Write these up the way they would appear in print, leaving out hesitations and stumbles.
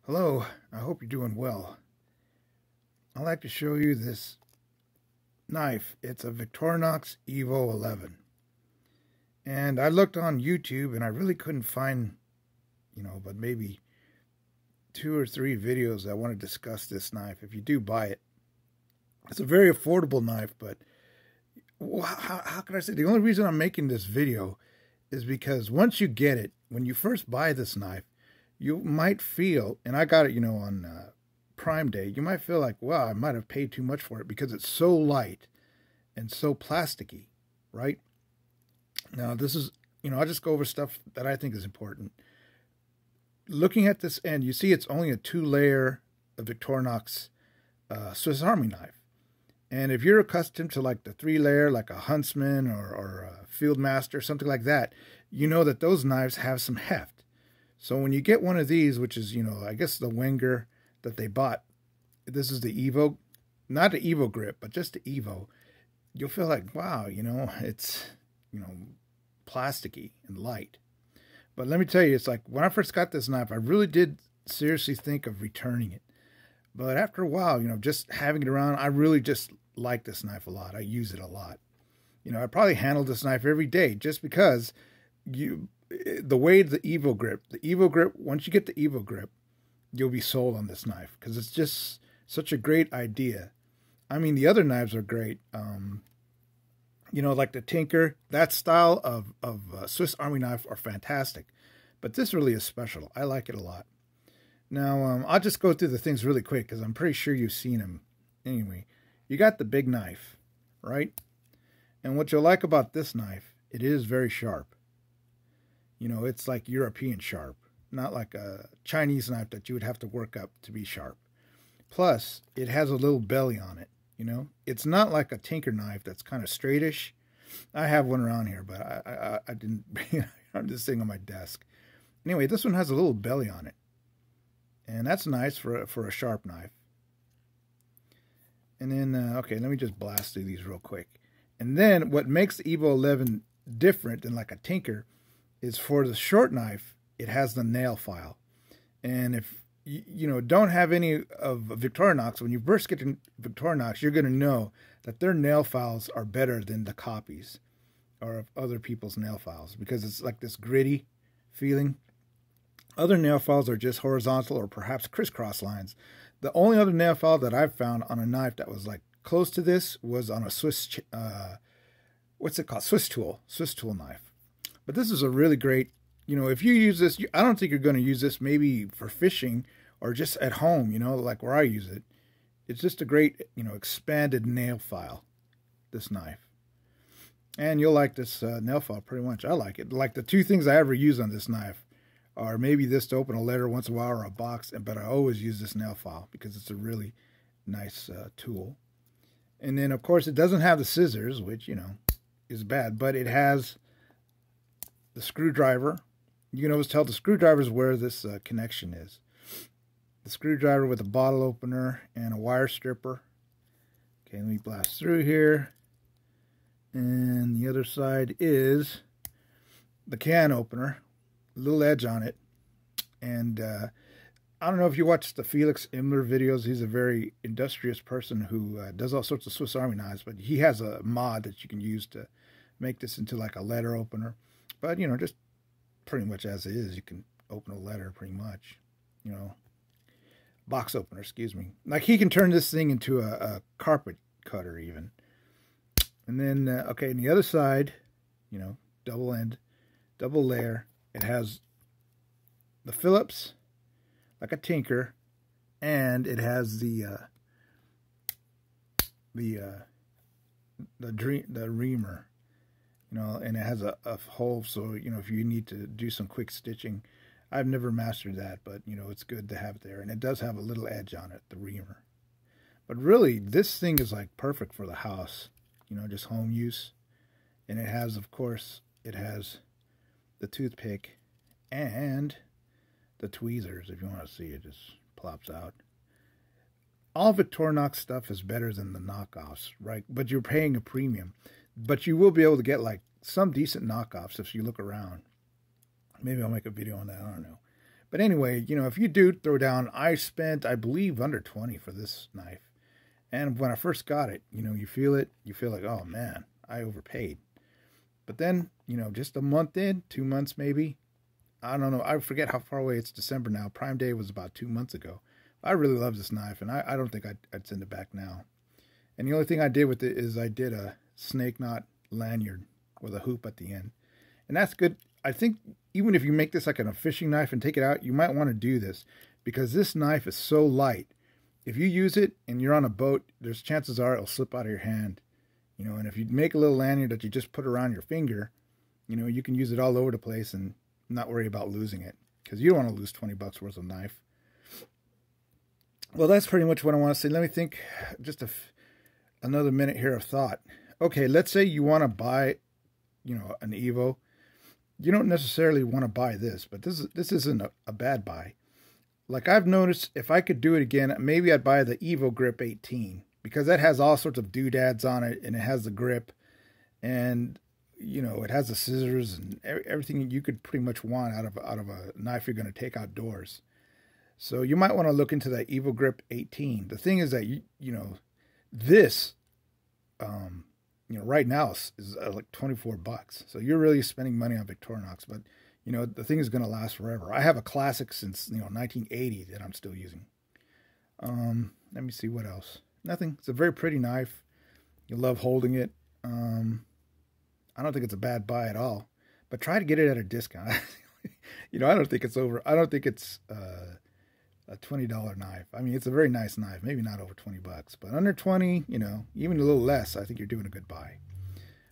Hello, I hope you're doing well. I'd like to show you this knife. It's a Victorinox Evo 11. And I looked on YouTube and I really couldn't find, but maybe 2 or 3 videos that want to discuss this knife. If you do buy it, it's a very affordable knife, but how can I say? The only reason I'm making this video is because once you get it, when you first buy this knife, you might feel, and I got it, on Prime Day, you might feel like, wow, I might have paid too much for it because it's so light and so plasticky, right? Now, this is, I'll just go over stuff that I think is important. Looking at this end, you see it's only a 2-layer Victorinox Swiss Army knife. And if you're accustomed to like the 3-layer, like a Huntsman or a Field Master, something like that, you know that those knives have some heft. So when you get one of these, which is, I guess the Wenger that they bought, this is the Evo, not the Evo grip, but just the Evo, you'll feel like, wow, it's, plasticky and light. But let me tell you, it's like when I first got this knife, I really did seriously think of returning it. But after a while, just having it around, I really just like this knife a lot. I use it a lot. I probably handle this knife every day just because the way the Evo grip, once you get the Evo grip, you'll be sold on this knife because it's just such a great idea. I mean, the other knives are great. Like the Tinker, that style of Swiss Army knife are fantastic. But this really is special. I like it a lot. Now, I'll just go through the things really quick because I'm pretty sure you've seen them. Anyway, you got the big knife, right? And what you'll like about this knife, it is very sharp. It's like European sharp, not like a Chinese knife that you would have to work up to be sharp. Plus, it has a little belly on it, It's not like a Tinker knife that's kind of straightish. I have one around here, but I didn't, I'm just sitting on my desk. Anyway, this one has a little belly on it. And that's nice for a sharp knife. And then, okay, let me just blast through these real quick. And then what makes the Evo 11 different than like a Tinker is for the short knife, it has the nail file. And if you don't have any of Victorinox, when you first get to Victorinox, you're going to know that their nail files are better than the copies or of other people's nail files because it's like this gritty feeling. Other nail files are just horizontal or perhaps crisscross lines. The only other nail file that I've found on a knife that was like close to this was on a Swiss, what's it called? Swiss tool knife. But this is a really great, if you use this, I don't think you're going to use this maybe for fishing or just at home, like where I use it. It's just a great, expanded nail file, this knife. And you'll like this nail file pretty much. I like it. Like the 2 things I ever use on this knife are maybe this to open a letter once in a while or a box, but I always use this nail file because it's a really nice tool. And then, of course, it doesn't have the scissors, which, is bad, but it has the screwdriver. You can always tell the screwdriver is where this connection is. The screwdriver with a bottle opener and a wire stripper. Okay, let me blast through here. And the other side is the can opener. A little edge on it. And I don't know if you watch the Felix Imler videos. He's a very industrious person who does all sorts of Swiss Army knives, but he has a mod that you can use to make this into like a letter opener. But, just pretty much as it is, you can open a letter pretty much, box opener, excuse me. Like he can turn this thing into a carpet cutter even. And then, okay, on the other side, double end, double layer. It has the Phillips, like a Tinker, and it has the reamer, and it has a hole, so, if you need to do some quick stitching. I've never mastered that, but, it's good to have there. And it does have a little edge on it, the reamer. But really, this thing is, like, perfect for the house, just home use. And it has, of course, it has the toothpick and the tweezers. If you want to see it, just plops out. All Victorinox stuff is better than the knockoffs, right? But you're paying a premium. But you will be able to get like some decent knockoffs if you look around. Maybe I'll make a video on that, I don't know. But anyway, you know, if you do throw down, I spent, I believe, under 20 for this knife. And when I first got it, you know, you feel like, oh man, I overpaid. But then, you know, just a month in, 2 months maybe, I don't know, I forget how far away, it's December now. Prime Day was about 2 months ago. I really love this knife, and I don't think I'd send it back now. And the only thing I did with it is I did a snake knot lanyard with a hoop at the end. And that's good. I think even if you make this like a fishing knife and take it out, you might want to do this, because this knife is so light. If you use it and you're on a boat, there's chances are it'll slip out of your hand. You know, and if you make a little lanyard that you just put around your finger, you know, you can use it all over the place and not worry about losing it, because you don't want to lose 20 bucks worth of knife. Well, that's pretty much what I want to say. Let me think just another minute here of thought. Okay, let's say you want to buy, you know, an Evo. You don't necessarily want to buy this, but this isn't a bad buy. Like I've noticed, if I could do it again, maybe I'd buy the Evo Grip 18, because that has all sorts of doodads on it, and it has the grip, and you know, it has the scissors and everything you could pretty much want out of a knife you're going to take outdoors. So you might want to look into that Evo Grip 18. The thing is that you know, this you know, right now is like 24 bucks. So you're really spending money on Victorinox, but you know, the thing is going to last forever. I have a classic since, you know, 1980 that I'm still using. Let me see what else. Nothing. It's a very pretty knife. You love holding it. I don't think it's a bad buy at all, but try to get it at a discount. You know, I don't think it's a $20 knife. I mean, it's a very nice knife, maybe not over 20 bucks, but under 20, you know, even a little less, I think you're doing a good buy.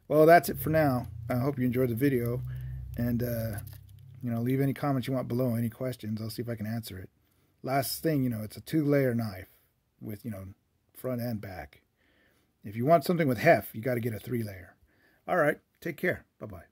Well, that's it for now. I hope you enjoyed the video, and you know, leave any comments you want below, any questions. I'll see if I can answer it. Last thing, you know, it's a 2-layer knife with, you know, front and back. If you want something with heft, you got to get a 3-layer. All right, take care. Bye-bye.